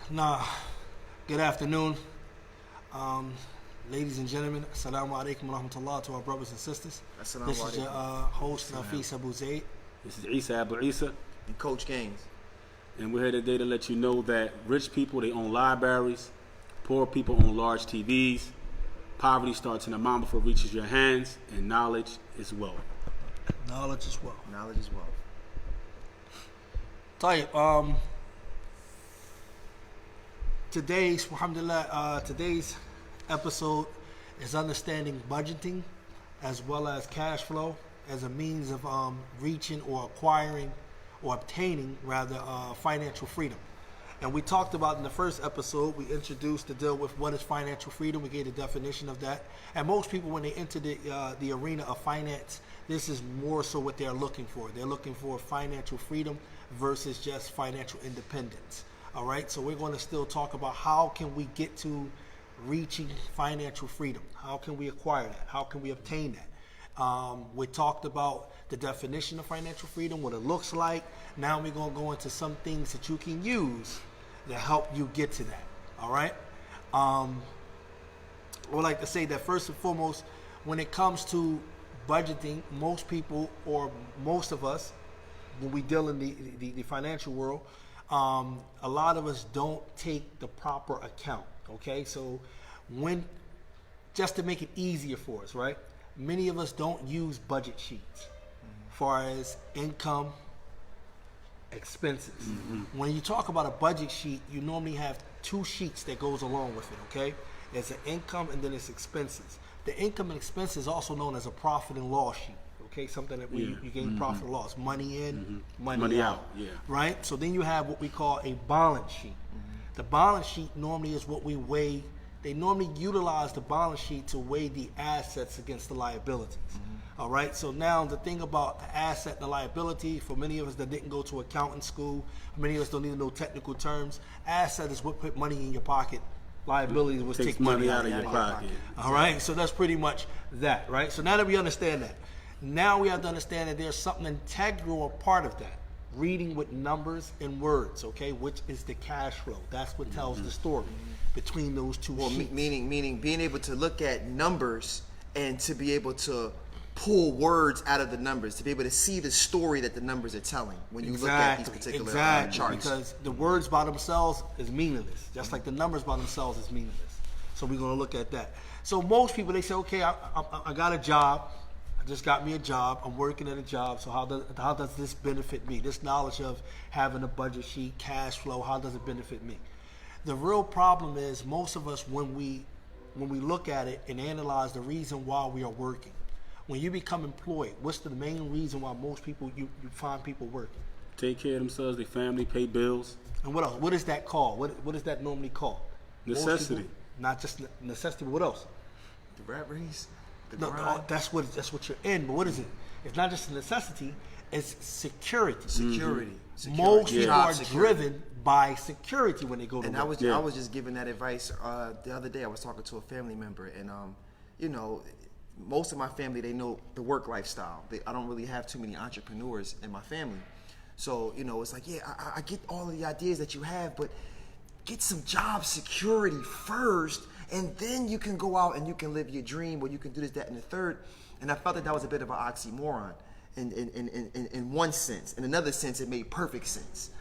Nah, good afternoon. Ladies and gentlemen, assalamu alaikum wa rahmatullah to our brothers and sisters. Assalamu This is your alaikum. host, Nafis Abu Zaid. This is Isa Abu Isa, And Coach Gaines. and we're here today to let you know that rich people, they own libraries, poor people own large TVs, poverty starts in the mind before it reaches your hands, and knowledge is wealth. Knowledge as well. Knowledge is wealth. Tayyip, today's episode is understanding budgeting as well as cash flow as a means of reaching or acquiring or obtaining rather financial freedom. And we talked about in the first episode, we introduced the deal with what is financial freedom. We gave the definition of that. And most people, when they enter the arena of finance, this is more so what they're looking for. They're looking for financial freedom versus just financial independence. All right, so we're going to still talk about how can we get to reaching financial freedom. How can we acquire that? How can we obtain that? We talked about the definition of financial freedom, what it looks like. Now we're going to go into some things that you can use to help you get to that. All right. I would like to say that first and foremost, when it comes to budgeting, most people or most of us, when we deal in the financial world, a lot of us don't take the proper account. Okay, so just to make it easier for us, right? Many of us don't use budget sheets as far as income, expenses. When you talk about a budget sheet, you normally have two sheets that goes along with it, okay? There's an income and then it's expenses. The income and expenses is also known as a profit and loss sheet, okay? Something that you gain profit and loss, money in, money out, right? So then you have what we call a balance sheet. The balance sheet normally is what we weigh. They normally utilize the balance sheet to weigh the assets against the liabilities. All right, so now the thing about the asset and the liability, for many of us that didn't go to accounting school, many of us don't even know technical terms. Asset is what put money in your pocket. Liability is what takes money out of your pocket. All right, so that's pretty much that, right? So now that we understand that, now we have to understand that there's something integral, a part of that. Reading with numbers and words, okay, which is the cash flow. That's what tells the story between those two sheets. Meaning being able to look at numbers and to be able to pull words out of the numbers, to be able to see the story that the numbers are telling when you look at these particular charts. Because the words by themselves is meaningless, just like the numbers by themselves is meaningless. So we're going to look at that. So most people, they say, okay, I got a job. Just got me a job. I'm working at a job. So how does this benefit me? This knowledge of having a budget sheet, cash flow, how does it benefit me? The real problem is most of us, when we look at it and analyze the reason why we are working, when you become employed, what's the main reason why most people you find people working? Take care of themselves, their family, pay bills. And what else? What is that called? What is that normally called? Necessity. People, not just necessity, but what else? The rat race. No, that's what you're in. But what is it? It's not just a necessity. It's security. Security. Most people are driven by security when they go to work. And I was just giving that advice the other day. I was talking to a family member, and most of my family, they know the work lifestyle. I don't really have too many entrepreneurs in my family, so it's like, I get all of the ideas that you have, but get some job security first. And then you can go out and you can live your dream, or you can do this, that, and the third. And I felt that was a bit of an oxymoron in one sense. In another sense, it made perfect sense,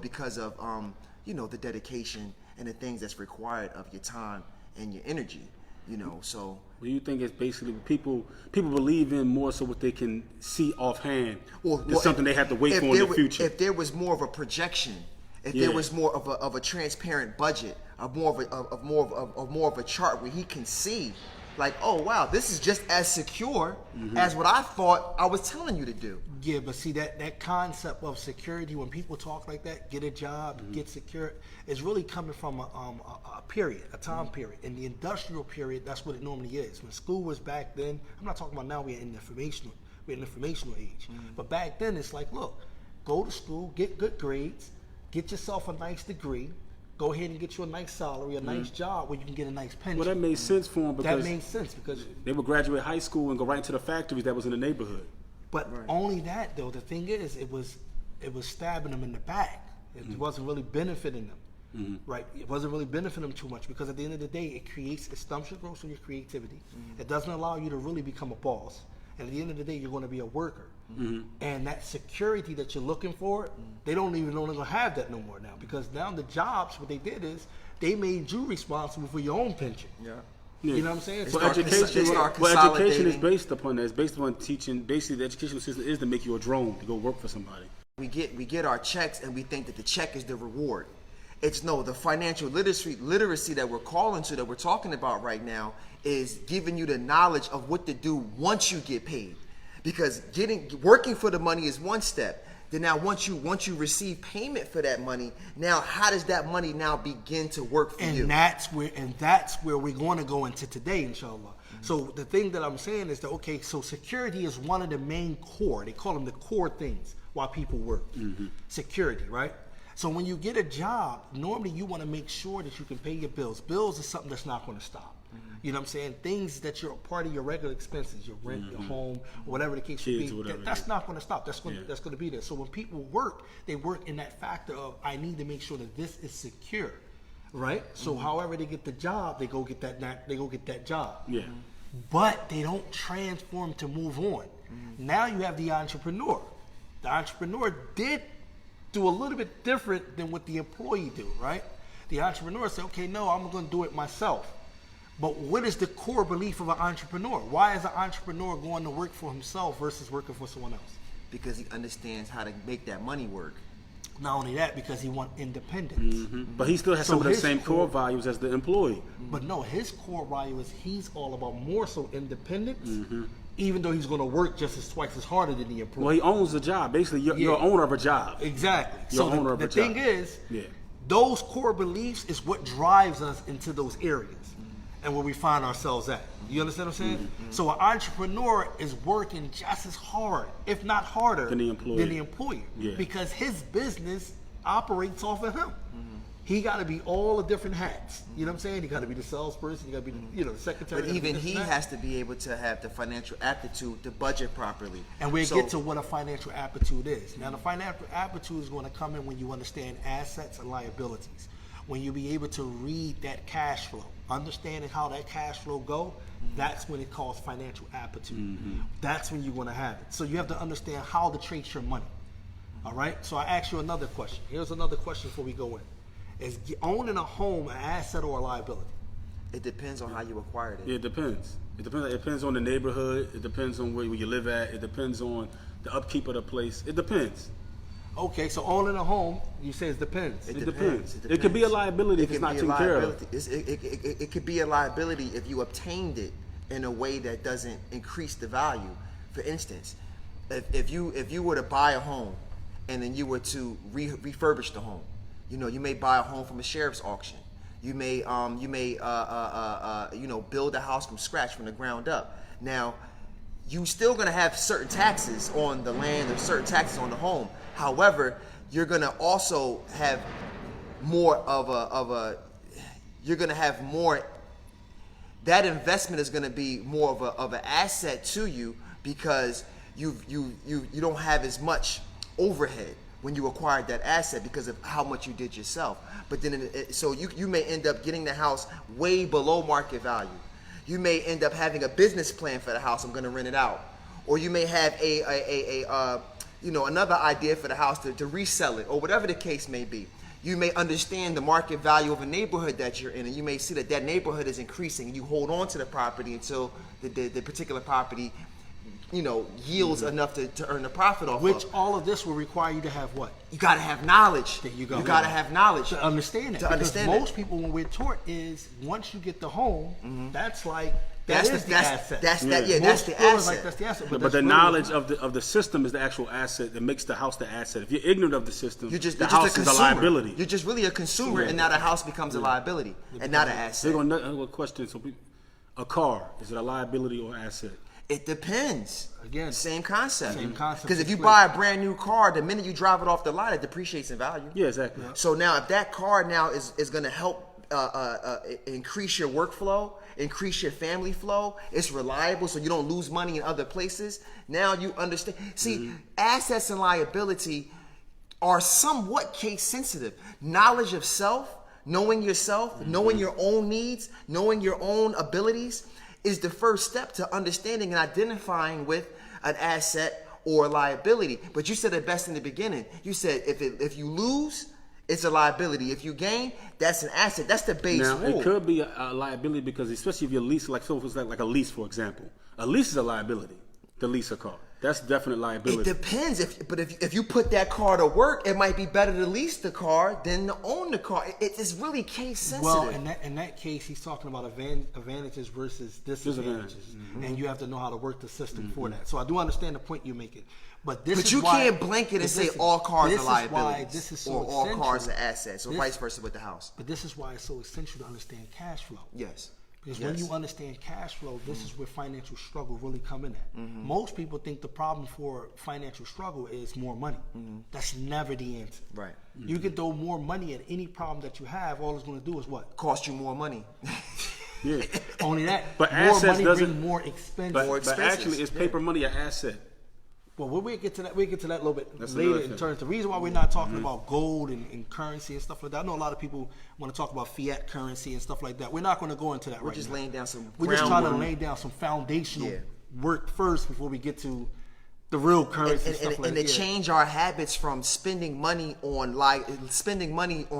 because of, the dedication and the things that's required of your time and your energy, so. Well, you think it's basically people believe in more so what they can see offhand than something they have to wait for in the future. If there was more of a projection, if there was more of a transparent budget, more of a chart where he can see, like, oh wow, this is just as secure as what I thought I was telling you to do. Yeah, but see that concept of security, when people talk like that, get a job, get secure, is really coming from a period, a time period. In the industrial period, that's what it normally is. When school was back then, I'm not talking about now. We're in the informational age, but back then it's like, look, go to school, get good grades, get yourself a nice degree. Go ahead and get you a nice salary, a nice job where you can get a nice pension. Well, that made sense for them because they would graduate high school and go right into the factories that was in the neighborhood. But only that, though. The thing is, it was stabbing them in the back. It wasn't really benefiting them. right? It wasn't really benefiting them too much because at the end of the day, it stumps your growth and your creativity. It doesn't allow you to really become a boss. And at the end of the day, you're going to be a worker. And that security that you're looking for, they don't even no longer have that no more now, because now the jobs, what they did is they made you responsible for your own pension. Yeah. Yeah. You know what I'm saying? Well, education is consolidating. based upon that. It's based upon teaching. Basically, the educational system is to make you a drone to go work for somebody. We get our checks and we think that the check is the reward. It's no, the financial literacy that we're calling to, that we're talking about right now, is giving you the knowledge of what to do once you get paid. Because working for the money is one step. Then now once you receive payment for that money, now how does that money now begin to work for you? And that's where we're going to go into today, inshallah. So the thing that I'm saying is that, okay, so security is one of the main core. They call them the core things while people work. Security, right? So when you get a job, normally you want to make sure that you can pay your bills. Bills is something that's not going to stop. You know what I'm saying? Things that you're part of your regular expenses, your rent, your home, whatever the case may be, that's not going to stop. That's going to be there. So when people work, they work in that factor of, I need to make sure that this is secure, right? So however they get the job, they go get that job. Yeah. But they don't transform to move on. Now you have the entrepreneur. The entrepreneur did do a little bit different than what the employee do, right? The entrepreneur said, okay, no, I'm going to do it myself. But what is the core belief of an entrepreneur? Why is an entrepreneur going to work for himself versus working for someone else? Because he understands how to make that money work. Not only that, because he wants independence. But he still has So some of the his same core values as the employee. But no, his core value is he's all about more so independence, even though he's going to work just twice as harder than the employee. Well, he owns the job. Basically, you're an owner of a job. Exactly. You're So owner of the a job. thing is, Yeah. those core beliefs is what drives us into those areas and where we find ourselves at. You understand what I'm saying? So an entrepreneur is working just as hard, if not harder, Than the employer. Yeah. Because his business operates off of him. He got to be all the different hats. You know what I'm saying? He got to be the salesperson. He got to be, the secretary. But even he has to be able to have the financial aptitude to budget properly. And we'll get to what a financial aptitude is. Now, the financial aptitude is going to come in when you understand assets and liabilities. When you be able to read that cash flow, understanding how that cash flow go, that's when it calls financial aptitude. That's when you're going to have it. So you have to understand how to trace your money. All right? So I ask you another question. Here's another question before we go in. Is owning a home an asset or a liability? It depends on how you acquired it. Yeah, it depends. It depends on the neighborhood. It depends on where you live at. It depends on the upkeep of the place. It depends. Okay, so owning a home, you say it depends. It depends. It could be a liability if it's not taken care of. It could be a liability if you obtained it in a way that doesn't increase the value. For instance, if you were to buy a home and then you were to refurbish the home, you may buy a home from a sheriff's auction. You may build a house from scratch, from the ground up. Now, you still gonna have certain taxes on the land or certain taxes on the home. However, you're gonna also have more that investment is gonna be more of an asset to you, because you don't have as much overhead when you acquired that asset because of how much you did yourself. But then, so you may end up getting the house way below market value. You may end up having a business plan for the house. I'm going to rent it out, or you may have another idea for the house to resell it, or whatever the case may be. You may understand the market value of a neighborhood that you're in, and you may see that neighborhood is increasing, and you hold on to the property until the particular property yields enough to earn a profit off Which of. all of this will require you to have what? You gotta have knowledge. There you go. You gotta have knowledge To understand it. To understand because it. most people, when we're taught, is once you get the home, that's like That's the asset. That's Most the stores asset. like that's the asset. But that's the really knowledge not. of the system is the actual asset that makes the house the asset. If you're ignorant of the system, You're just the a house is a consumer. liability. You're just really a consumer, and now the house becomes a liability and not an asset. They're gonna question. So, a car, is it a liability or asset? It depends. Again, same concept. same concept. Because if you buy a brand new car, the minute you drive it off the lot, it depreciates in value. Yeah, exactly. So now, if that car now is going to help increase your workflow, increase your family flow, it's reliable, so you don't lose money in other places. Now you understand. See, assets and liability are somewhat case sensitive. Knowledge of self, knowing yourself, knowing your own needs, knowing your own abilities is the first step to understanding and identifying with an asset or liability. But you said it best in the beginning. You said if you lose, it's a liability. If you gain, that's an asset. That's the base Now, rule. it could be a liability because especially if you're lease, like so if it's like a lease, for example. A lease is a liability to lease a car. That's definite liability. It depends. If you put that car to work, it might be better to lease the car than to own the car. It's really case sensitive. Well, in that case, he's talking about advantages versus disadvantages, and you have to know how to work the system for that. So I do understand the point you're making, but you why, can't blanket and say listen, all cars this are is why liabilities this is so or all essential. cars are assets, or This- vice versa with the house. But this is why it's so essential to understand cash flow. Yes. Because when you understand cash flow, this is where financial struggle really come in at. Most people think the problem for financial struggle is more money. That's never the answer. Right. You can throw more money at any problem that you have. All it's going to do is what? Cost you more money. Yeah. Only that. But more assets money doesn't- bring more expense. But, More but expenses. actually, is paper money an asset? Well, we'll get to that. We'll get to that a little bit That's later another in thing. terms. The reason why we're not talking about gold and currency and stuff like that. I know a lot of people want to talk about fiat currency and stuff like that. We're not going to go into that We're right just now. laying down some We're just trying to groundwork. lay down some foundational Yeah. work first before we get to the real currency and stuff like and that. to change our habits from spending money on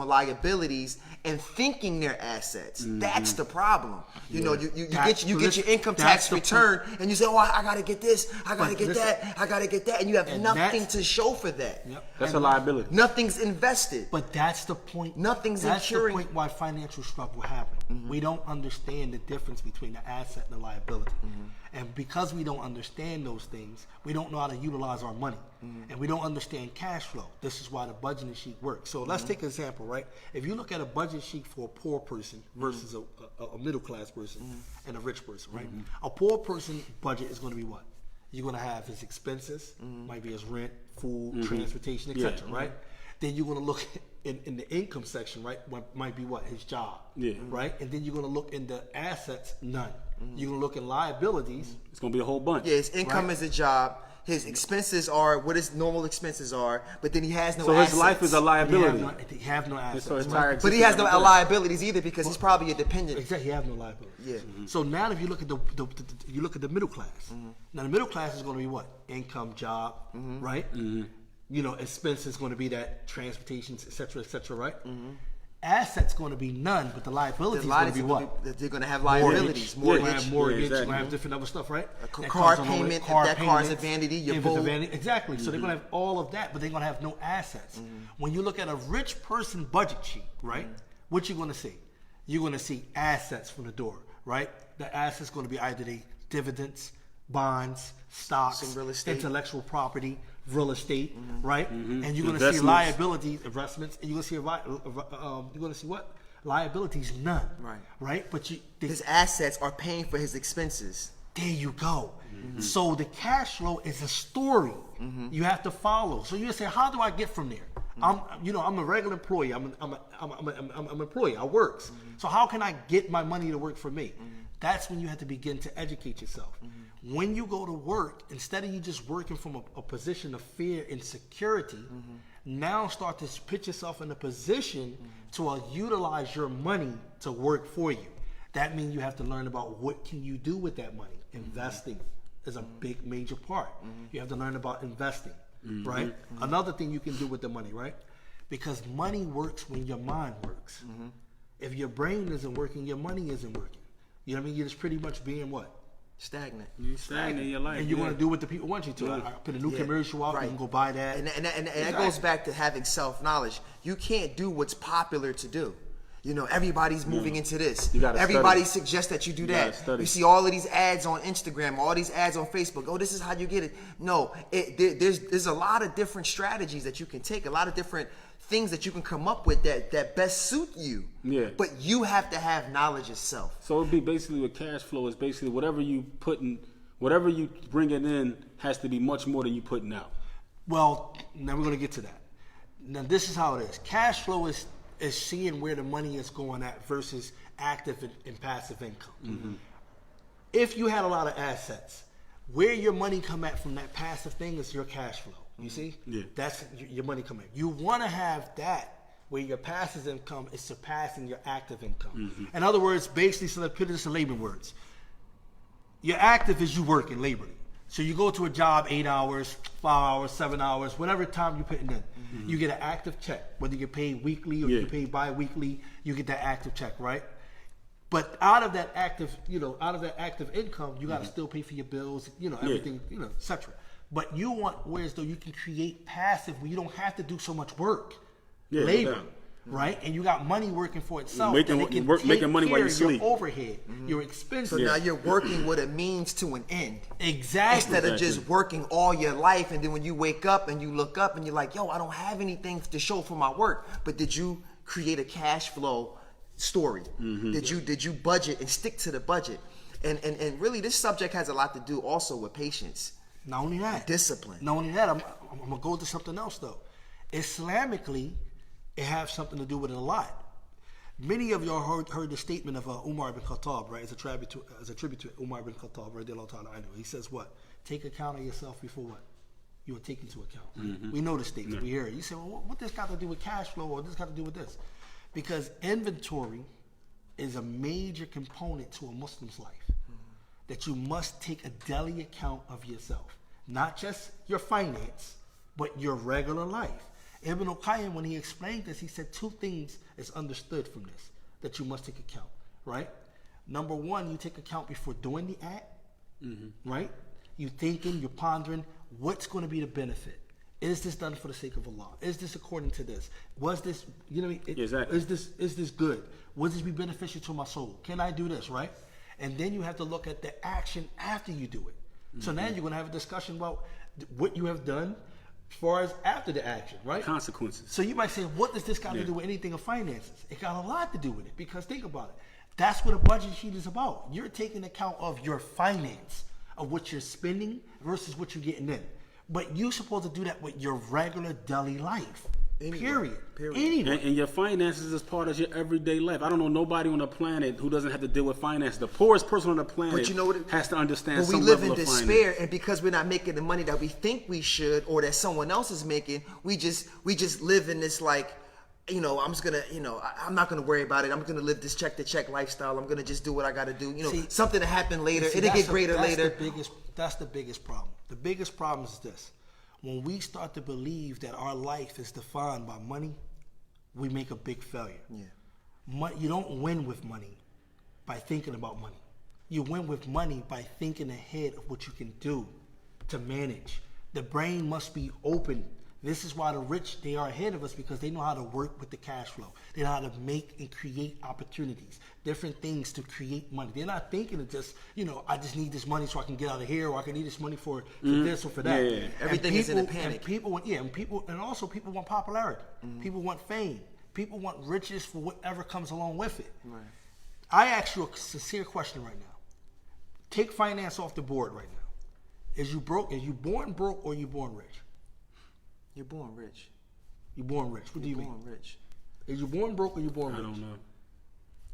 liabilities and thinking they're assets. That's the problem. You know, you get your income tax return and you say, "Oh, I got to get this, I got to get that, I got to get that," and you have And nothing that's- to show for that. Yep. That's And- a liability. Nothing's invested. But that's the point. Nothing's That's insuring- the point why financial struggle happen. We don't understand the difference between the asset and the liability. And because we don't understand those things, we don't know how to utilize our money. And we don't understand cash flow. This is why the budgeting sheet works. So let's take an example, right? If you look at a budget sheet for a poor person versus a middle class person and a rich person, right? A poor person budget is going to be what? You're going to have his expenses, might be his rent, food, transportation, etc., right? Then you're going to look in the income section, right? What might be what? His job, right? And then you're going to look in the assets, none. You're going to look in liabilities. It's going to be a whole bunch. Yeah, his income Right. is a job. His expenses are what his normal expenses are, but then he has no So assets. his life is a liability. He have no assets. So his right? entire But he has no existence- liabilities either because he's probably a dependent. Exactly, he have no liability. Yeah. So now, if you look at the middle class, now the middle class is going to be what? Income, job, right? You know, expense is going to be that transportation, et cetera, right? Assets going to be none, but the liability is going to be what? They're going to have liabilities. You're going to Mortgage. have mortgage. Yeah, You're exactly. going to have different other stuff, right? That car comes along with payment, it. if that car's a payments, vanity, your if it's a boat. vanity. Exactly. So they're going to have all of that, but they're going to have no assets. When you look at a rich person budget sheet, right? What you're going to see? You're going to see assets from the door, right? The assets going to be either the dividends, bonds, stocks, Some real estate. intellectual property, real estate, right? And you're going to see Investments. liabilities, investments, and you're going to see what? Liabilities, none. Right. Right? But His assets are paying for his expenses. there you go. So the cash flow is a story you have to follow. So you say, how do I get from there? I'm a regular employee. I'm an employee. I works. So how can I get my money to work for me? That's when you have to begin to educate yourself. When you go to work, instead of you just working from a position of fear and security, now start to put yourself in a position to utilize your money to work for you. That means you have to learn about what can you do with that money. Investing is a big major part. You have to learn about investing, right? Another thing you can do with the money, right? Because money works when your mind works. If your brain isn't working, your money isn't working. You know what I mean? You're just pretty much being what? Stagnant. You stagnate in your life. And you're yeah. going to do what the people want you to. I put a new commercial out, Right. you can go buy that. And that goes back to having self-knowledge. You can't do what's popular to do. You know, everybody's moving into this. You gotta Everybody study. suggests that you do gotta that. study. You see all of these ads on Instagram, all these ads on Facebook. Oh, this is how you get it. No, there's a lot of different strategies that you can take, a lot of different things that you can come up with that best suit you. Yeah. But you have to have knowledge of self. So it'd be basically with cash flow is basically whatever you bringing in has to be much more than you putting out. Well, now we're going to get to that. Now, this is how it is. Cash flow is seeing where the money is going at versus active and passive income. If you had a lot of assets, where your money come at from that passive thing is your cash flow. You see? Yeah. That's your money coming in. You want to have that where your passive income is surpassing your active income. In other words, basically, so let's put this in layman words. Your active is you working, laboring. So you go to a job 8 hours, 5 hours, 7 hours, whatever time you're putting in. You get an active check, whether you get paid weekly or you get paid bi-weekly, you get that active check, right? But out of that active, income, you got to still pay for your bills, everything, etc. But you want whereas though you can create passive where you don't have to do so much work, labor, right? And you got money working for itself. Making money while you sleep. Your overhead, your expenses. So now you're working what it means to an end. Exactly. Instead of just working all your life, and then when you wake up and you look up and you're like, yo, I don't have anything to show for my work. But did you create a cash flow story? Did you budget and stick to the budget? And really, this subject has a lot to do also with patience. Not only that, discipline. Not only that, I'm gonna go to something else though. Islamically, it has something to do with it a lot. Many of y'all heard the statement of Umar ibn Khattab, right? As a tribute to Umar ibn Khattab, radiallahu ta'ala anhu. He says what? Take account of yourself before what? You are taken into account. We know the statement. We hear it. You say, well, what this got to do with cash flow, or this got to do with this? Because inventory is a major component to a Muslim's life. That you must take a daily account of yourself. Not just your finance, but your regular life. Ibn al-Qayyim, when he explained this, he said 2 things is understood from this that you must take account, right? Number 1, you take account before doing the act, right? You thinking, you're pondering, what's going to be the benefit? Is this done for the sake of Allah? Is this according to this? Was this, Exactly. Is this good? Would this be beneficial to my soul? Can I do this, right? And then you have to look at the action after you do it. So now you're going to have a discussion about what you have done as far as after the action, right? Consequences. So you might say, what does this got to do with anything of finances? It got a lot to do with it, because think about it. That's what a budget sheet is about. You're taking account of your finance, of what you're spending versus what you're getting in. But you're supposed to do that with your regular daily life. Period. Anyway. And your finances is part of your everyday life. I don't know nobody on the planet who doesn't have to deal with finance. The poorest person on the planet But you know what has to understand some some level level of finance. We live in despair, and because we're not making the money that we think we should, or that someone else is making, we just live in this like, I'm just gonna, I'm not gonna worry about it. I'm gonna live this check to check lifestyle. I'm gonna just do what I gotta do. Something to happen later. It'll get greater later. That's the biggest problem. The biggest problem is this. When we start to believe that our life is defined by money, we make a big failure. Yeah. You don't win with money by thinking about money. You win with money by thinking ahead of what you can do to manage. The brain must be open. This is why the rich, they are ahead of us, because they know how to work with the cash flow. They know how to make and create opportunities, different things to create money. They're not thinking of just, I just need this money so I can get out of here, or I can need this money for this or for that. Yeah. Everything is in a panic. And people want popularity. People want fame. People want riches for whatever comes along with it. Right. I ask you a sincere question right now. Take finance off the board right now. Is you broke? Is you born broke, or you born rich? You're born rich. You're born rich. What do you mean? You're born rich. Is you born broke or you born rich? I don't know.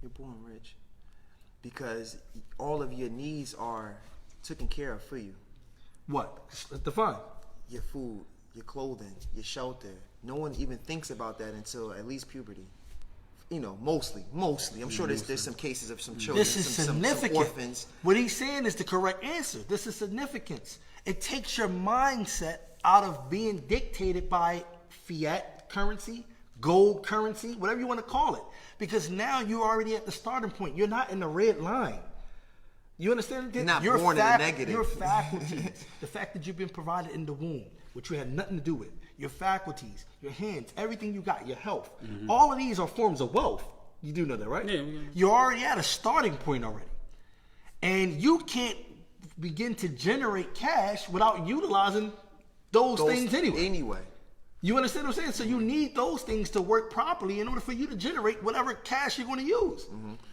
You're born rich. Because all of your needs are taken care of for you. What? Define. Your food, your clothing, your shelter. No one even thinks about that until at least puberty. Mostly. I'm sure there's some cases of some children, This is some significant. orphans. What he's saying is the correct answer. This is significance. It takes your mindset out of being dictated by fiat currency, gold currency, whatever you want to call it. Because now you're already at the starting point. You're not in the red line. You understand? You're not born in the negative. Your faculties, the fact that you've been provided in the womb, which you had nothing to do with, your faculties, your hands, everything you got, your health, all of these are forms of wealth. You do know that, right? Yeah. You're already at a starting point already. And you can't begin to generate cash without utilizing those things anyway. You understand what I'm saying? So you need those things to work properly in order for you to generate whatever cash you're going to use.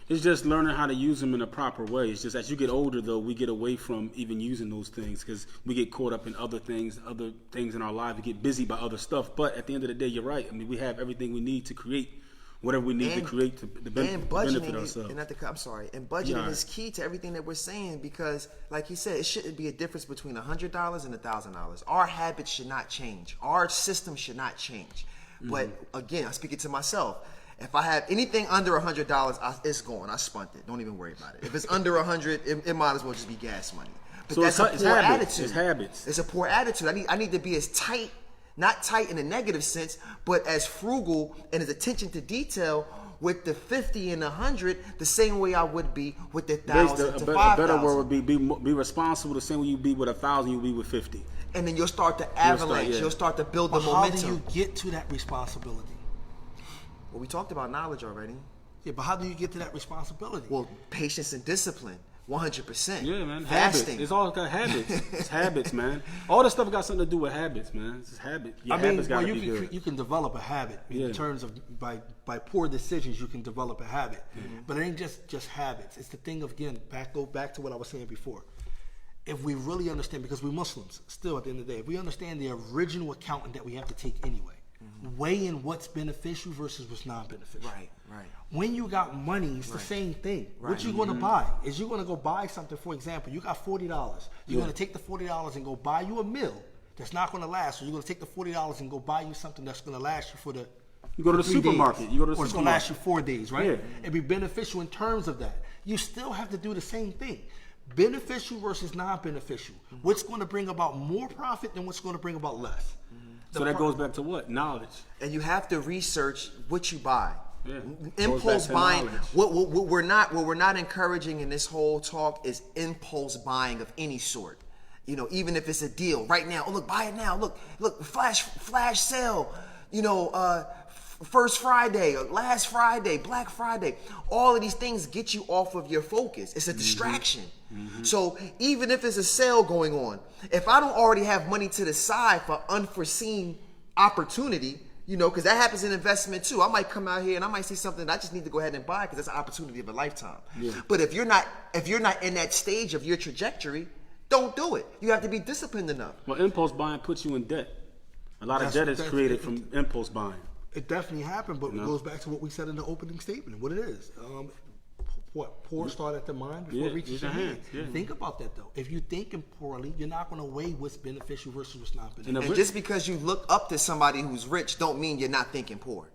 It's just learning how to use them in a proper way. It's just as you get older, though, we get away from even using those things because we get caught up in other things in our life. We get busy by other stuff. But at the end of the day, you're right. I mean, we have everything we need to create whatever we need to create to and benefit budgeting ourselves. I'm sorry. And budgeting Yeah. is key to everything that we're saying because, like he said, it shouldn't be a difference between $100 and $1,000. Our habits should not change. Our system should not change. But again, I'm speaking to myself. If I have anything under $100, it's gone. I spent it. Don't even worry about it. If it's under 100, it might as well just be gas money. But So that's a it's poor habits. attitude. It's habits. It's a poor attitude. I need to be as tight, not tight in a negative sense, but as frugal and as attention to detail with the 50 and 100, the same way I would be with the 1,000 to 5,000. A better word would be responsible the same way you be with 1,000, you be with 50. And then you'll start to avalanche. You'll start to build the But how do momentum. you get to that responsibility? Well, we talked about knowledge already. Yeah, but how do you get to that responsibility? Well, patience and discipline, 100%. Yeah, man. Fasting. Habits. It's all got habits. It's habits, man. All this stuff got something to do with habits, man. It's just habit. Your habits gotta be good. you can develop a habit in terms of by poor decisions. You can develop a habit, but it ain't just habits. It's the thing of again go back to what I was saying before. If we really understand, because we're Muslims, still at the end of the day, if we understand the original accounting that we have to take anyway, weigh in what's beneficial versus what's non-beneficial. Right. When you got money, it's the same thing. What you going to buy? Is you going to go buy something, for example, you got $40. You're going to take the $40 and go buy you a meal that's not going to last. So you're going to take the $40 and go buy you something that's going to last you for the You go to the 3 supermarket. days. You go to the or it's going to last you supermarket. 4 days, right? Yeah. It'd be beneficial in terms of that. You still have to do the same thing. Beneficial versus non-beneficial. What's going to bring about more profit than what's going to bring about less? So that goes back to what? Knowledge. And you have to research what you buy. Yeah. Impulse Goes back to buying. knowledge. What we're not encouraging in this whole talk is impulse buying of any sort. You know, even if it's a deal right now. Oh, look, buy it now. Look, flash sale. You know, First Friday, last Friday, Black Friday. All of these things get you off of your focus. It's a distraction. So even if there's a sale going on, if I don't already have money to the side for unforeseen opportunity, you know, because that happens in investment too. I might come out here and I might see something that I just need to go ahead and buy because that's an opportunity of a lifetime. Yeah. But if you're not in that stage of your trajectory, don't do it. You have to be disciplined enough. Well, impulse buying puts you in debt. A lot of debt is created from impulse buying. It definitely happened, but it goes back to what we said in the opening statement. What it is. Poor start at the mind before it reaches your hands. Yeah. Think about that though. If you're thinking poorly, you're not going to weigh what's beneficial versus what's not beneficial. And just because you look up to somebody who's rich don't mean you're not thinking poor.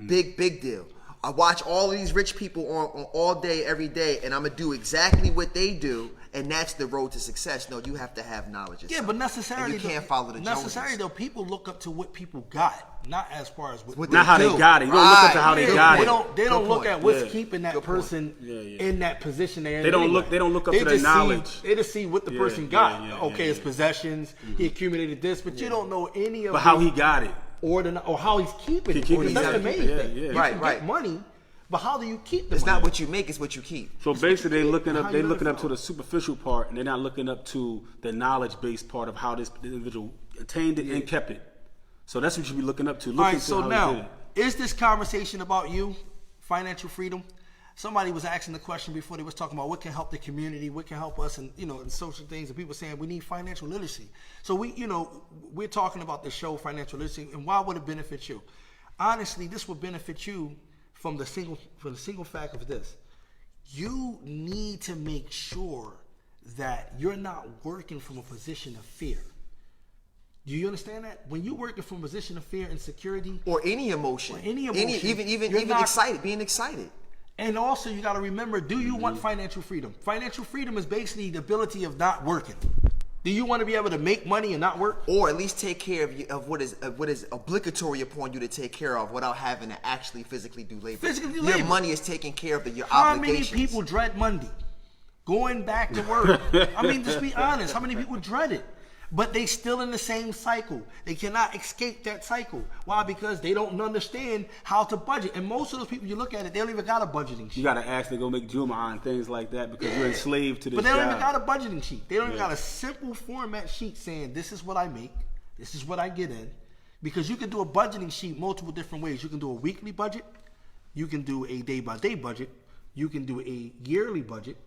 Big deal. I watch all of these rich people on all day, every day, and I'm going to do exactly what they do, and that's the road to success. No, you have to have knowledge. Yeah, but necessarily and you can't follow the necessarily Joneses. though, people look up to what people got, not as far as what Not how they got it. You don't look up to how they got it. They don't look point. at what's Yeah. keeping that Good point. person Yeah. in that position they're in. They don't anyway. look- they don't look up to their just knowledge. They just see what the Yeah, person yeah, got. yeah, Okay, yeah, his possessions. He accumulated this, but you don't know any of But how his- he got it. or how he's keeping it. keeping Or it. that's the Yeah, main yeah, thing. yeah. You Right, can right. get money, but how do you keep the It's money? not what you make, it's what you keep. So basically, they're looking up. How They're you looking let up it to go? the superficial part, and they're not looking up to the knowledge-based part of how this individual attained it and kept it. So that's what you be looking up to. Look All right, into so how he did now, it. is this conversation about you, financial freedom? Somebody was asking the question before, they was talking about what can help the community, what can help us, and in social things, and people saying we need financial literacy. So we're talking about the show, financial literacy, and why would it benefit you? Honestly, this would benefit you from the single fact of this. You need to make sure that you're not working from a position of fear. Do you understand that? When you're working from a position of fear and insecurity, Or any emotion. Or any emotion. Even You're not- excited, being excited. and also you got to remember, do you want financial freedom? Financial freedom is basically the ability of not working. Do you want to be able to make money and not work? Or at least take care of what is obligatory upon you to take care of without having to actually physically do labor. Physically do Your labor. money is taken care of, your How many obligations. people dread Monday? Going back to work. I mean, just be honest. How many people dread it? But they still in the same cycle. They cannot escape that cycle. Why? Because they don't understand how to budget. And most of those people, you look at it, they don't even got a budgeting You sheet. got to actually go make Juma and things like that because you're enslaved to this But they don't job. even got a budgeting sheet. They don't even got a simple format sheet saying, this is what I make, this is what I get in. Because you can do a budgeting sheet multiple different ways. You can do a weekly budget. You can do a day-by-day budget. You can do a yearly budget,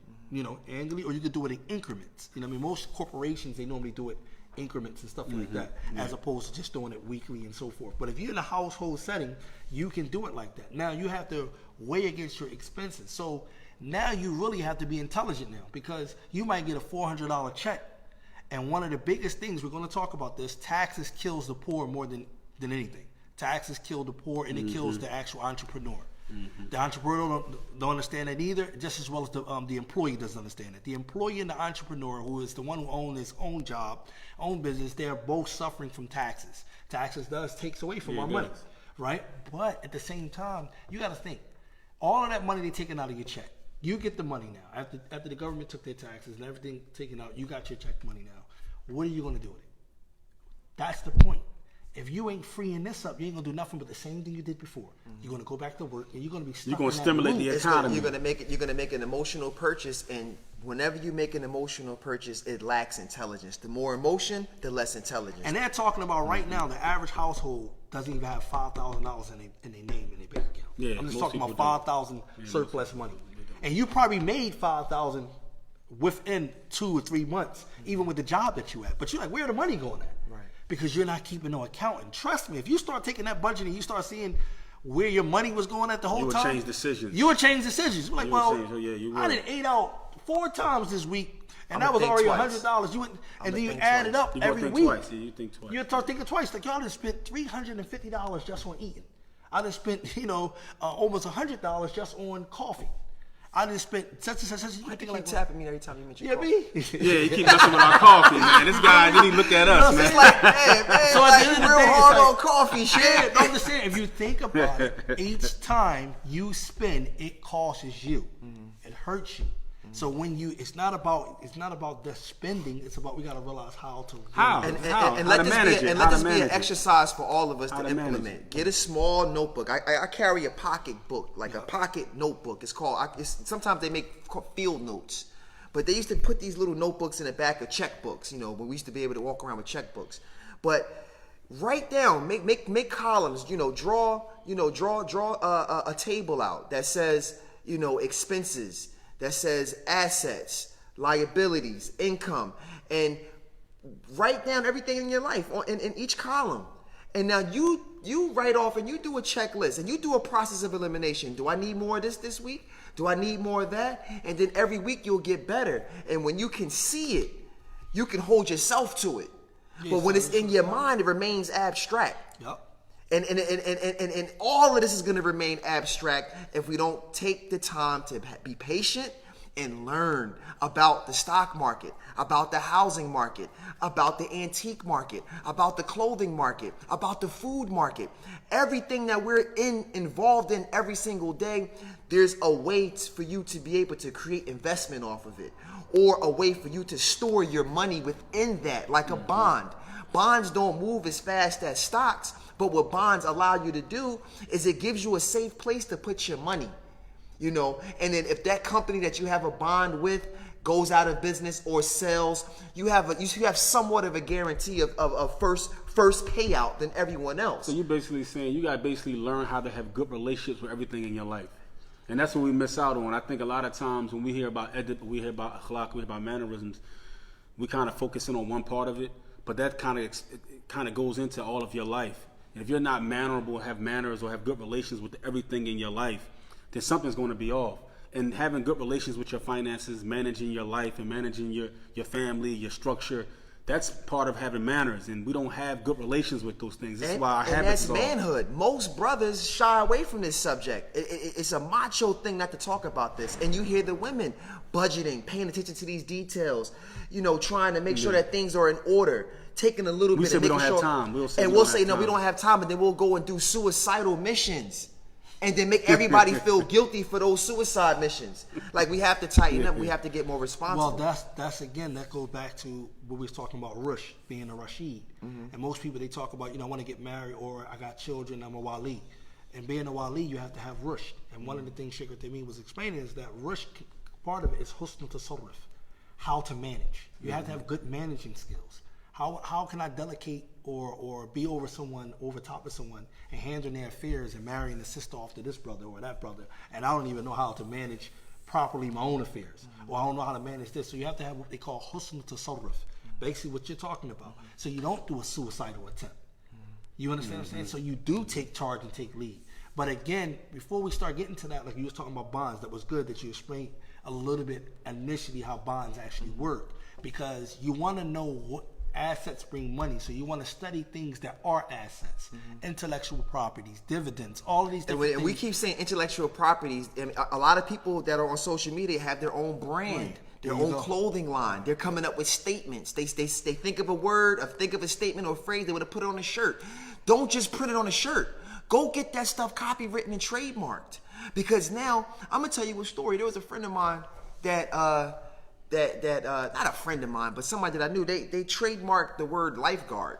annually, or you can do it in increments. Most corporations, they normally do it increments and stuff like that, as opposed to just doing it weekly and so forth. But if you're in a household setting, you can do it like that. Now you have to weigh against your expenses. So now you really have to be intelligent now, because you might get a $400 check. And one of the biggest things, we're going to talk about this, taxes kills the poor more than anything. Taxes kill the poor, and it kills the actual entrepreneur. The entrepreneur don't understand that either, just as well as the employee doesn't understand it. The employee and the entrepreneur, who is the one who owns his own job, own business, they're both suffering from taxes. Taxes takes away from our money, right? But at the same time, you got to think, all of that money they're taking out of your check. You get the money now. After the government took their taxes and everything taken out, you got your check money now. What are you going to do with it? That's the point. If you ain't freeing this up, you ain't gonna do nothing but the same thing you did before. You're gonna go back to work, and you're gonna be stuck. You're gonna in that stimulate loop. the economy. You're gonna make an emotional purchase, and whenever you make an emotional purchase, it lacks intelligence. The more emotion, the less intelligence. And they're talking about right now, the average household doesn't even have $5,000 in their name in their bank account. Yeah, I'm just most talking about people don't. 5,000 surplus money, and you probably made 5,000 within 2 or 3 months, even with the job that you had. But you're like, where the money going at? Right. Because you're not keeping no account. And trust me, if you start taking that budget and you start seeing where your money was going at the whole You would time, change decisions. You would change decisions. You're like, You would well, change- oh, yeah, you I would. done ate out 4 times this week, and I'ma that was think already twice. $100. And then I'ma you think add it twice. up You gonna every think week. twice. Yeah, you think twice. You start thinking twice. Like, y'all done spent $350 just on eating. I done spent, almost $100 just on coffee. I done spent such and such. You You thinking keep like, tapping me every time you mention yeah, coffee. me. Yeah, you keep messing with our coffee, man. This guy didn't even look at us, man. It's like, hey, man, So at like, the end of the real day, it's hard like- on coffee shit. Yeah, no, I'm just saying, if you think about it, each time you spend, it costs you. It hurts you. So when it's not about the spending. It's about, we got to realize how to How? And How let to this manage be, it, and how let to this be an manage it. exercise for all of us How to to manage implement. it. Get a small notebook. I carry a pocket book, like a pocket notebook. It's called. Sometimes they make field notes, but they used to put these little notebooks in the back of checkbooks. When we used to be able to walk around with checkbooks, but write down, make columns. Draw a table out that says expenses, that says assets, liabilities, income, and write down everything in your life in each column. And now you write off and you do a checklist and you do a process of elimination. Do I need more of this week? Do I need more of that? And then every week you'll get better. And when you can see it, you can hold yourself to it. But when it's in your mind, it remains abstract. Yep. And all of this is going to remain abstract if we don't take the time to be patient and learn about the stock market, about the housing market, about the antique market, about the clothing market, about the food market. Everything that we're involved in every single day, there's a way for you to be able to create investment off of it, or a way for you to store your money within that, like a bond. Bonds don't move as fast as stocks, but what bonds allow you to do is it gives you a safe place to put your money. And then if that company that you have a bond with goes out of business or sells, you have somewhat of a guarantee of first payout than everyone else. So you're basically saying you got to basically learn how to have good relationships with everything in your life. And that's what we miss out on. I think a lot of times when we hear about edit, we hear about akhlaq, we hear about mannerisms, we kind of focus in on one part of it, but that kind of goes into all of your life. And if you're not mannerable, have manners, or have good relations with everything in your life, then something's going to be off. And having good relations with your finances, managing your life and managing your family, your structure, that's part of having manners. And we don't have good relations with those things. That's why our habits that's are off. manhood. Most brothers shy away from this subject. It's a macho thing not to talk about this. And you hear the women budgeting, paying attention to these details, trying to make sure that things are in order, taking a little We bit say and we making don't have sure. time. We'll say and we we'll don't say, have no, we time. don't have time, and then we'll go and do suicidal missions. And then make everybody feel guilty for those suicide missions. Like, we have to tighten up. We have to get more responsible. Well, that's again, that goes back to what we was talking about, Rush, being a Rashid. And most people, they talk about, I want to get married, or I got children, I'm a Wali. And being a Wali, you have to have Rush. And one of the things Sheikh Uthaymeen was explaining is that Rush, part of it is husn tasarruf, how to manage. You have to have good managing skills. How can I delegate or be over top of someone, and handling their affairs and marrying the sister off to this brother or that brother, and I don't even know how to manage properly my own affairs, or I don't know how to manage this. So you have to have what they call husn tasarruf, basically what you're talking about. So you don't do a suicidal attempt. You understand what I'm saying? So you do take charge and take lead. But again, before we start getting to that, like you was talking about bonds, that was good that you explained a little bit initially how bonds actually work, because you want to know what assets bring money. So you want to study things that are assets, intellectual properties, dividends, all of these different things. And we keep saying intellectual properties. And a lot of people that are on social media have their own brand. Right. Their There you own go. clothing line. They're coming up with statements. They think of a word, or think of a statement or a phrase, they would have put it on a shirt. Don't just put it on a shirt. Go get that stuff copywritten and trademarked. Because now, I'm gonna tell you a story. There was a friend of mine that not a friend of mine, but somebody that I knew, they trademarked the word lifeguard.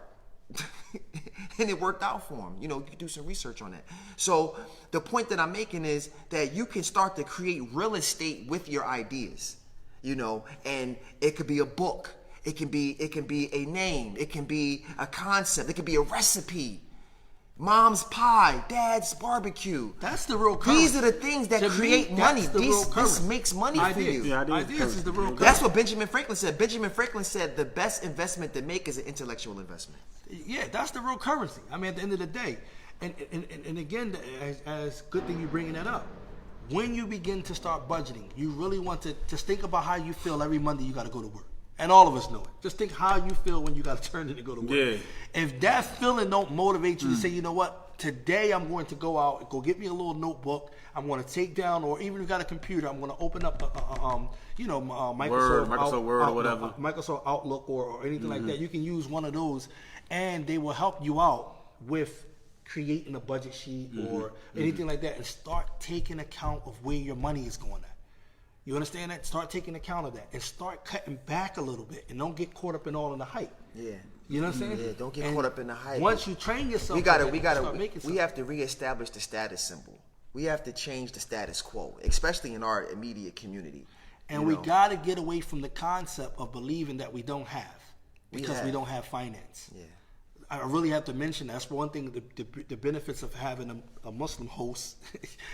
And it worked out for them. You know, you can do some research on that. So the point that I'm making is that you can start to create real estate with your ideas. You know, and it could be a book, it can be a name, it can be a concept, it can be a recipe. Mom's pie, dad's barbecue. That's the real currency. These are the things that To me, create money. that's the real This currency. makes money for Ideas. you. Yeah, Ideas is the real currency. That's what Benjamin Franklin said. Benjamin Franklin said the best investment to make is an intellectual investment. Yeah, that's the real currency. I mean, at the end of the day, and again, as good thing you bringing that up. When you begin to start budgeting, you really want to think about how you feel every Monday you got to go to work. And all of us know it. Just think how you feel when you got to turn in to go to work. Yeah. If that feeling don't motivate you to say, you know what, today I'm going to go out, go get me a little notebook. I'm going to take down, or even if you got a computer, I'm going to open up, Microsoft Word or Outlook, whatever. Microsoft Outlook or anything like that. You can use one of those, and they will help you out with creating a budget sheet or anything like that, and start taking account of where your money is going at. You understand that? Start taking account of that and start cutting back a little bit, and don't get caught up in all in the hype. Yeah. You know what I'm saying? Yeah, don't get And caught up in the hype. Once you train yourself, We we have to reestablish the status symbol. We have to change the status quo, especially in our immediate community. And You we know? got to get away from the concept of believing that we don't have because we have. don't have finance. Yeah. I really have to mention that's one thing. The benefits of having a Muslim host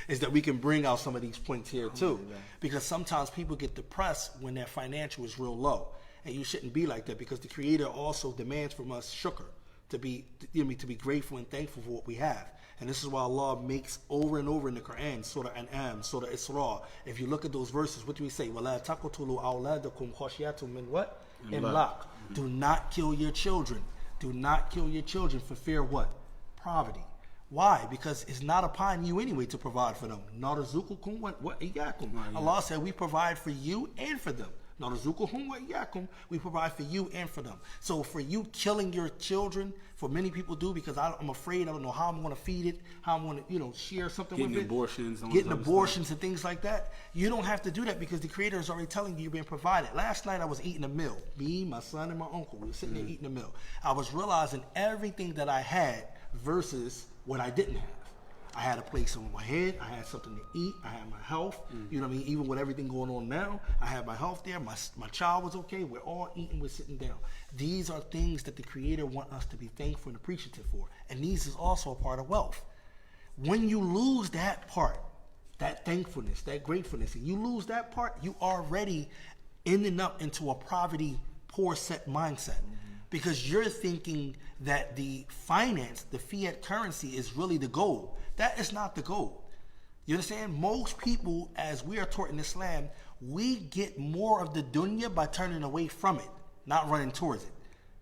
is that we can bring out some of these points here too. Because sometimes people get depressed when their financial is real low, and you shouldn't be like that, because the Creator also demands from us shukr, to be grateful and thankful for what we have. And this is why Allah makes over and over in the Quran, Surah An'am, Surah Isra. If you look at those verses, what do we say? وَلَا تَقْتُلُوا أَوْلَادَكُمْ خَشْيَةً مِّنْ what? Imlaq. Do not kill your children. Do not kill your children for fear of what? Poverty. Why? Because it's not upon you anyway to provide for them. نَرْزُقُكُمْ وَإِيَّاكُمْ. Allah said we provide for you and for them. نَرْزُقُهُمْ وَإِيَّاكُمْ. We provide for you and for them. So for you killing your children, for many people do, because I'm afraid, I don't know how I'm going to feed it, how I'm going to, share something with it. Getting abortions and things like that. You don't have to do that, because the Creator is already telling you you're being provided. Last night I was eating a meal. Me, my son, and my uncle. We were sitting there eating a meal. I was realizing everything that I had versus what I didn't have. I had a place on my head. I had something to eat. I had my health. You know what I mean? Even with everything going on now, I had my health there. My child was okay. We're all eating. We're sitting down. These are things that the Creator wants us to be thankful and appreciative for. And these is also a part of wealth. When you lose that part, that thankfulness, that gratefulness, and you lose that part, you already ending up into a poverty, poor set mindset. Because you're thinking that the finance, the fiat currency, is really the goal. That is not the goal. You understand? Most people, as we are taught in Islam, we get more of the dunya by turning away from it, not running towards it.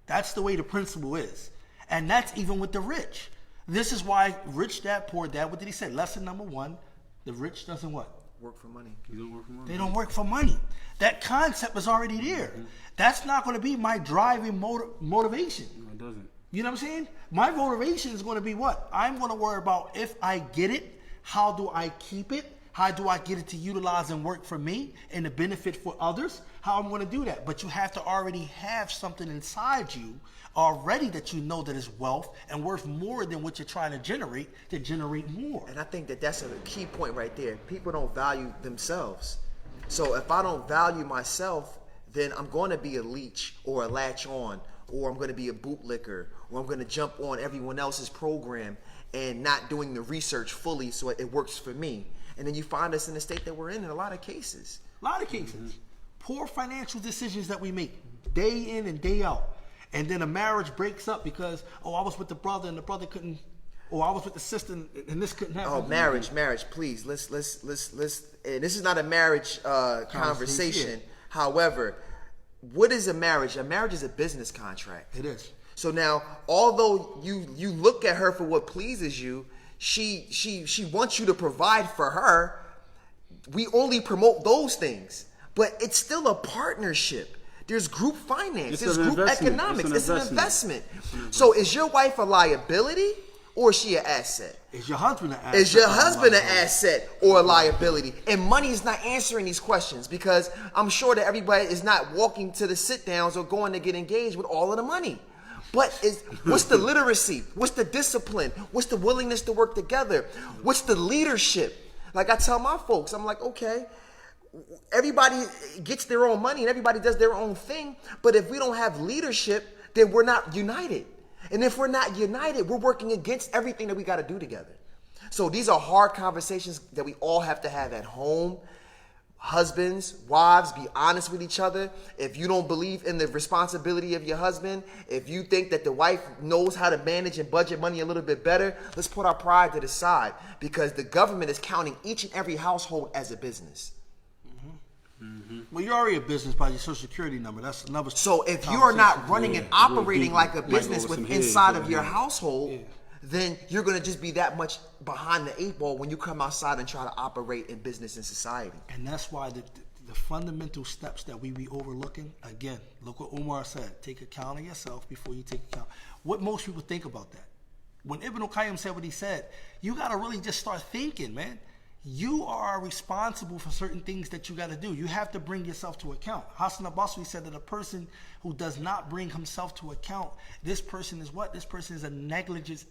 That's the way the principle is. And that's even with the rich. This is why rich dad, poor dad, what did he say? Lesson number 1, the rich doesn't what? Work for money. You don't work for money. They don't work for money. That concept is already there. That's not going to be my driving motivation. No, it doesn't. You know what I'm saying? My motivation is going to be what? I'm going to worry about if I get it, how do I keep it? How do I get it to utilize and work for me and the benefit for others? How I'm going to do that. But you have to already have something inside you already that you know that is wealth and worth more than what you're trying to generate more. And I think that that's a key point right there. People don't value themselves. So if I don't value myself, then I'm going to be a leech or a latch on, or I'm going to be a bootlicker, or I'm going to jump on everyone else's program and not doing the research fully so it works for me. And then you find us in the state that we're in a lot of cases. A lot of cases. Poor financial decisions that we make, day in and day out. And then a marriage breaks up because, I was with the brother and the brother couldn't, or I was with the sister and this couldn't happen. Oh, marriage, please. Let's. And this is not a marriage conversation. Yeah. However, what is a marriage? A marriage is a business contract. It is. So now, although you look at her for what pleases you, she wants you to provide for her. We only promote those things, but it's still a partnership. There's group finance. There's group economics. It's an investment. So is your wife a liability or is she an asset? Is your husband an asset? Is your husband an asset or a liability? And money is not answering these questions because I'm sure that everybody is not walking to the sit downs or going to get engaged with all of the money. But what's the literacy? What's the discipline? What's the willingness to work together? What's the leadership? Like I tell my folks, I'm like, okay, everybody gets their own money and everybody does their own thing. But if we don't have leadership, then we're not united. And if we're not united, we're working against everything that we got to do together. So these are hard conversations that we all have to have at home. Husbands, wives, be honest with each other. If you don't believe in the responsibility of your husband, if you think that the wife knows how to manage and budget money a little bit better, let's put our pride to the side because the government is counting each and every household as a business. Well, you're already a business by your social security number. That's another. So if you are not running and operating like a business inside of your household, then you're going to just be that much behind the eight ball when you come outside and try to operate in business and society. And that's why the fundamental steps that we be overlooking, again, look what Umar said, take account of yourself before you take account. What most people think about that. When Ibn al-Qayyim said what he said, you got to really just start thinking, man. You are responsible for certain things that you got to do. You have to bring yourself to account. Hassan al-Basri said that a person who does not bring himself to account, this person is what? This person is a negligent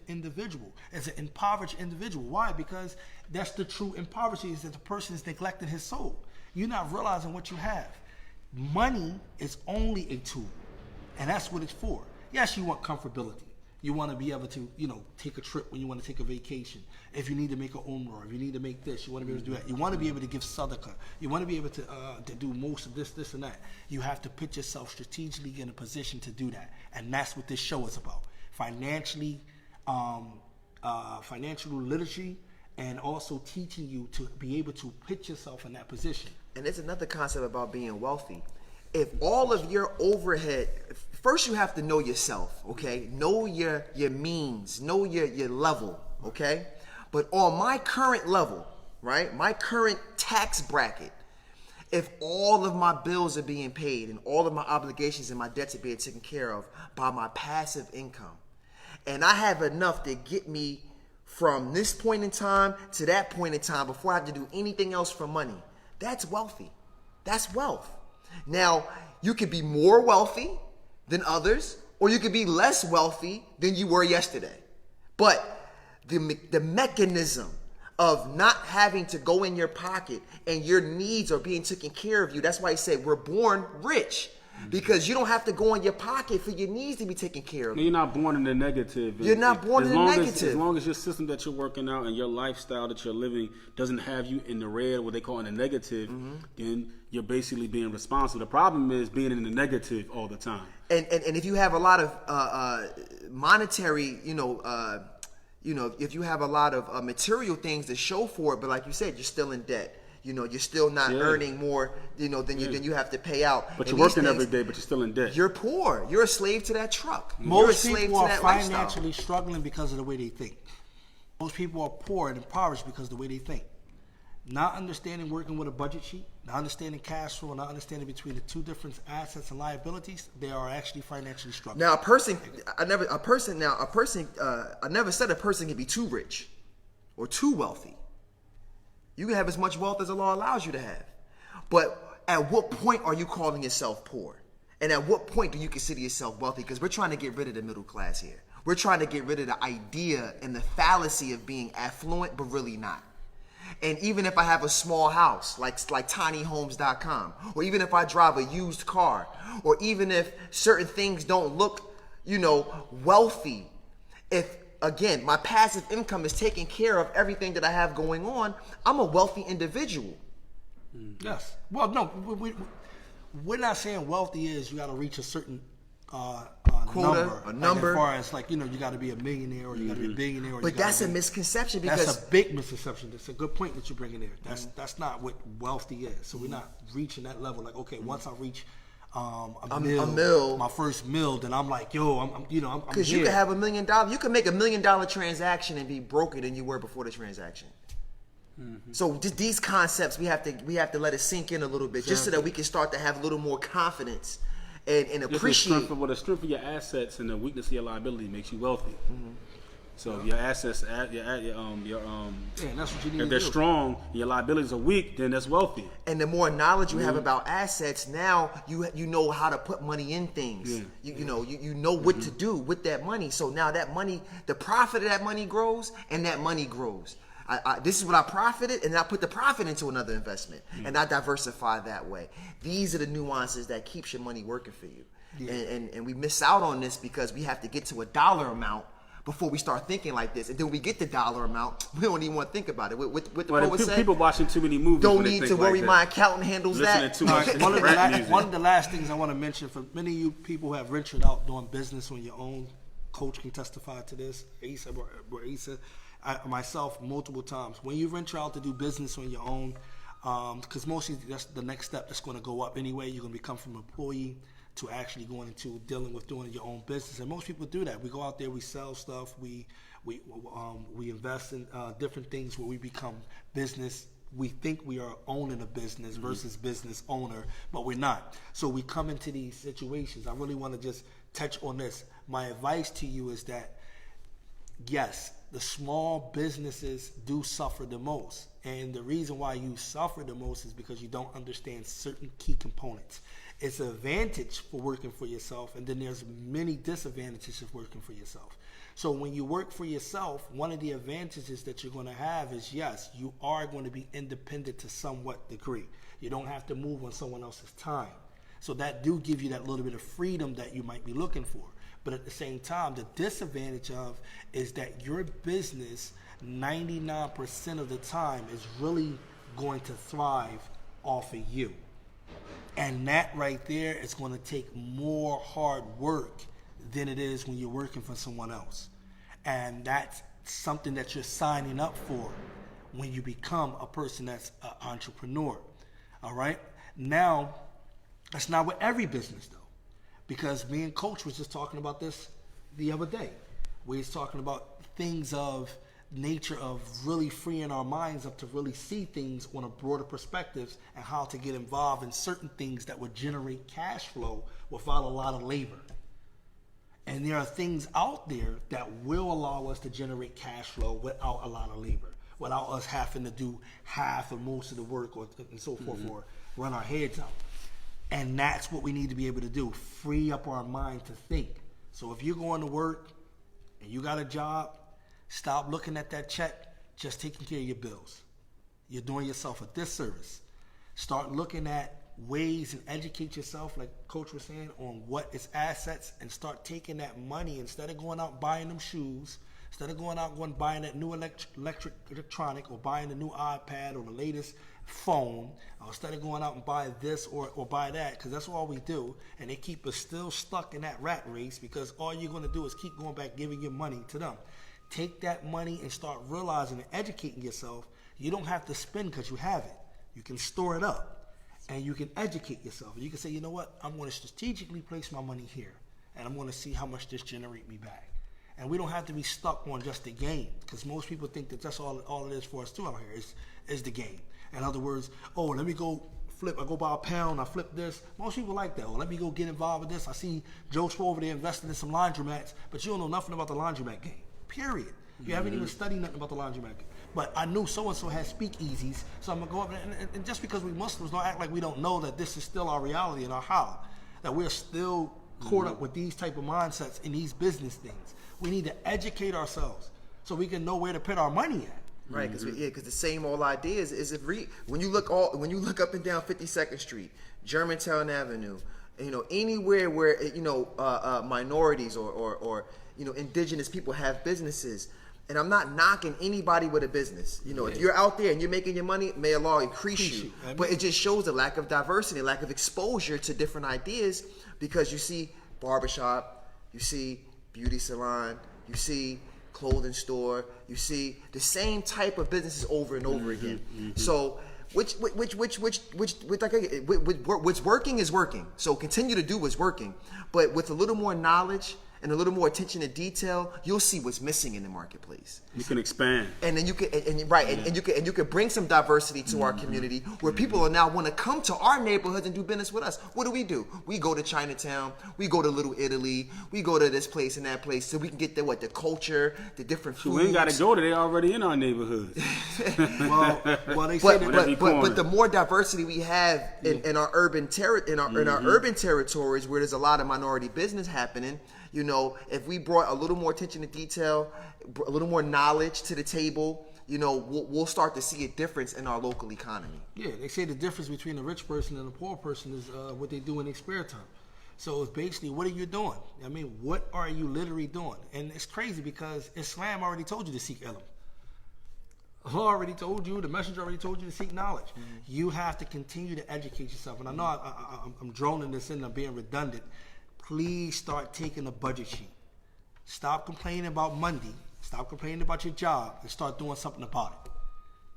individual. It's an impoverished individual. Why? Because that's the true impoverishment is that the person is neglecting his soul. You're not realizing what you have. Money is only a tool, and that's what it's for. Yes, you want comfortability. You want to be able to, take a trip when you want to take a vacation. If you need to make an umrah, if you need to make this, you want to be able to do that. You want to be able to give sadaqah. You want to be able to do most of this, and that. You have to put yourself strategically in a position to do that. And that's what this show is about. Financial literacy, and also teaching you to be able to put yourself in that position. And there's another concept about being wealthy. If all of your overhead, first you have to know yourself, okay? Know your means, know your level, okay? But on my current level, right, my current tax bracket, if all of my bills are being paid and all of my obligations and my debts are being taken care of by my passive income, and I have enough to get me from this point in time to that point in time before I have to do anything else for money, that's wealthy. That's wealth. Now, you could be more wealthy than others, or you could be less wealthy than you were yesterday. But the mechanism of not having to go in your pocket and your needs are being taken care of you, that's why he said we're born rich. Because you don't have to go in your pocket for your needs to be taken care of. You're not born in the negative. You're not born in the negative. As long as your system that you're working out and your lifestyle that you're living doesn't have you in the red, what they call in the negative, then you're basically being responsible. The problem is being in the negative all the time. And if you have a lot of monetary, if you have a lot of material things to show for it, but like you said, you're still in debt. You're still not earning more, than you have to pay out. But you're working every day, but you're still in debt. You're poor. You're a slave to that truck. Most people are financially struggling because of the way they think. Most people are poor and impoverished because of the way they think. Not understanding working with a budget sheet, not understanding cash flow, not understanding between the two different assets and liabilities, they are actually financially struggling. Now, I never said a person can be too rich or too wealthy. You can have as much wealth as the law allows you to have. But at what point are you calling yourself poor? And at what point do you consider yourself wealthy? Because we're trying to get rid of the middle class here. We're trying to get rid of the idea and the fallacy of being affluent, but really not. And even if I have a small house, like tinyhomes.com, or even if I drive a used car, or even if certain things don't look, wealthy, if again, my passive income is taking care of everything that I have going on, I'm a wealthy individual. Yes. Well, no, we're not saying wealthy is you got to reach a certain Quota, a number. Like as far as like, you know, you got to be a millionaire or you got to be a billionaire. Or But you gotta that's a be, misconception because that's a big misconception. That's a good point that you're bringing there. That's not what wealthy is. So we're not reaching that level. Like, okay, once I reach a mill, my first mill, then I'm like, yo, I'm because you here. can have $1 million. You can make $1 million transaction and be broker than you were before the transaction. So just these concepts, we have to let it sink in a little bit, just so that we can start to have a little more confidence and appreciate. The strength of your assets and the weakness of your liability makes you wealthy. So if your assets, that's what you need if to they're do. strong, your liabilities are weak, then that's wealthy. And the more knowledge you have about assets, now you know how to put money in things. Yeah. You know what to do with that money. So now that money, the profit of that money grows, and that money grows. This is what I profited, and I put the profit into another investment, and I diversify that way. These are the nuances that keeps your money working for you. Yeah. And we miss out on this because we have to get to a dollar amount before we start thinking like this. And then we get the dollar amount, we don't even want to think about it. What the poet said, people watching too many movies don't when they need think to worry, like my that. accountant handles Listening that. too much rap music. One of the last things I want to mention for many of you people who have ventured out doing business on your own, Coach can testify to this, Issa, myself multiple times. When you venture out to do business on your own, because mostly that's the next step that's going to go up anyway. You're going to become from employee to actually going into dealing with doing your own business, and most people do that. We go out there, we sell stuff, we invest in different things where we become business. We think we are owning a business versus business owner, but we're not. So we come into these situations. I really want to just touch on this. My advice to you is that, yes, the small businesses do suffer the most. And the reason why you suffer the most is because you don't understand certain key components. It's an advantage for working for yourself, and then there's many disadvantages of working for yourself. So when you work for yourself, one of the advantages that you're going to have is, yes, you are going to be independent to somewhat degree. You don't have to move on someone else's time. So that do give you that little bit of freedom that you might be looking for. But at the same time, the disadvantage of is that your business 99% of the time is really going to thrive off of you. And that right there is going to take more hard work than it is when you're working for someone else. And that's something that you're signing up for when you become a person that's an entrepreneur. All right? Now, that's not with every business though. Because me and Coach was just talking about this the other day. We was talking about things of nature of really freeing our minds up to really see things on a broader perspective and how to get involved in certain things that would generate cash flow without a lot of labor. And there are things out there that will allow us to generate cash flow without a lot of labor, without us having to do half or most of the work and so forth, or run our heads out. And that's what we need to be able to do, free up our mind to think. So if you're going to work and you got a job, stop looking at that check, just taking care of your bills. You're doing yourself a disservice. Start looking at ways and educate yourself, like Coach was saying, on what is assets, and start taking that money instead of going out buying them shoes, instead of going out buying that new electronic or buying the new iPad or the latest phone, instead of going out and buy this or buy that, because that's all we do, and they keep us still stuck in that rat race because all you're going to do is keep going back giving your money to them. Take that money and start realizing and educating yourself. You don't have to spend because you have it. You can store it up and you can educate yourself. You can say, you know what, I'm going to strategically place my money here and I'm going to see how much this generate me back. And we don't have to be stuck on just the game, because most people think that that's all it is for us too out here is the game. In other words, oh, let me go flip, I go buy a pound, I flip this. Most people like that. Oh, let me go get involved with this. I see Joe Schmo over there investing in some laundromats, but you don't know nothing about the laundromat game. Period. You haven't even studied nothing about the laundromat. But I knew so-and-so has speakeasies, so I'm going to go up and just because we Muslims don't act like we don't know that this is still our reality and our how, that we're still caught up with these type of mindsets in these business things. We need to educate ourselves so we can know where to put our money at. Right, because the same old idea is when you look up and down 52nd Street, Germantown Avenue, anywhere where minorities or indigenous people have businesses, And I'm not knocking anybody with a business. You know, if you're out there and you're making your money, may Allah increase you. But it just shows a lack of diversity, a lack of exposure to different ideas, because you see barbershop, you see beauty salon, you see clothing store, you see the same type of businesses over and over again. So what's working is working. So continue to do what's working, but with a little more knowledge and a little more attention to detail, you'll see what's missing in the marketplace. You can expand. And then you can, and you can bring some diversity to our community, where people are now want to come to our neighborhoods and do business with us. What do? We go to Chinatown, we go to Little Italy, we go to this place and that place, so we can get the culture, the different foods. We ain't got to go there; they already in our neighborhoods. well, they say but the more diversity we have in our urban urban territories, where there's a lot of minority business happening. You know, if we brought a little more attention to detail, a little more knowledge to the table, you know, we'll start to see a difference in our local economy. Yeah, they say the difference between a rich person and a poor person is what they do in their spare time. So it's basically, what are you doing? I mean, what are you literally doing? And it's crazy because Islam already told you to seek ilm. Allah already told you, the messenger already told you to seek knowledge. You have to continue to educate yourself. And I know I'm droning this in, I'm being redundant. Please start taking a budget sheet. Stop complaining about Monday. Stop complaining about your job and start doing something about it.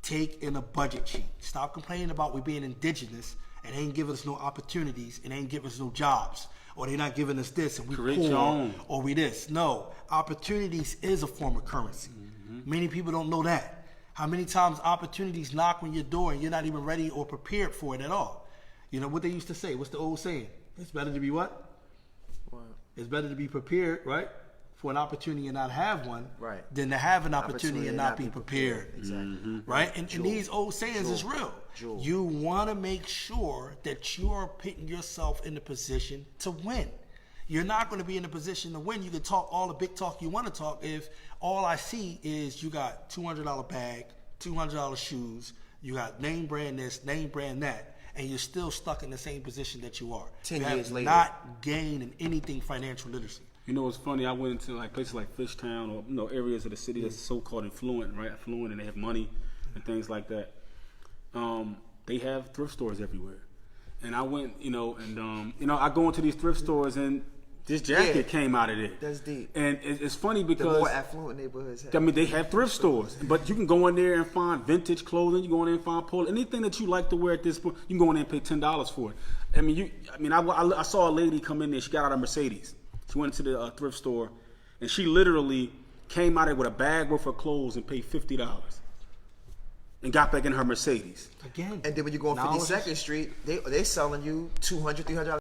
Take in a budget sheet. Stop complaining about we being indigenous and they ain't giving us no opportunities and they ain't giving us no jobs, or they not giving us this and we poor, or we this. No, opportunities is a form of currency. Many people don't know that. How many times opportunities knock on your door and you're not even ready or prepared for it at all? You know what they used to say? What's the old saying? It's better to be what? It's better to be prepared, right, for an opportunity and not have one, right, than to have an opportunity and not be prepared. Exactly. Right? And these old sayings is real. You want to make sure that you are putting yourself in the position to win. You're not going to be in a position to win. You can talk all the big talk you want to talk if all I see is you got $200 bag, $200 shoes, you got name brand this, name brand that, and you're still stuck in the same position that you are. 10 you years have later. Not gained in anything financial literacy. You know what's funny? I went into like places like Fishtown or areas of the city that's so-called affluent, and they have money and things like that. They have thrift stores everywhere, and I went, I go into these thrift stores and this jacket came out of there. That's deep. And it's funny because the more affluent neighborhoods have. I mean, they have thrift stores, but you can go in there and find vintage clothing. You go in there and find polo, anything that you like to wear at this point. You can go in there and pay $10 for it. I saw a lady come in there. She got out of Mercedes. She went into the thrift store, and she literally came out of there with a bag worth of clothes and paid $50, and got back in her Mercedes. Again. And then when you go on 52nd Street, they selling you $200, $300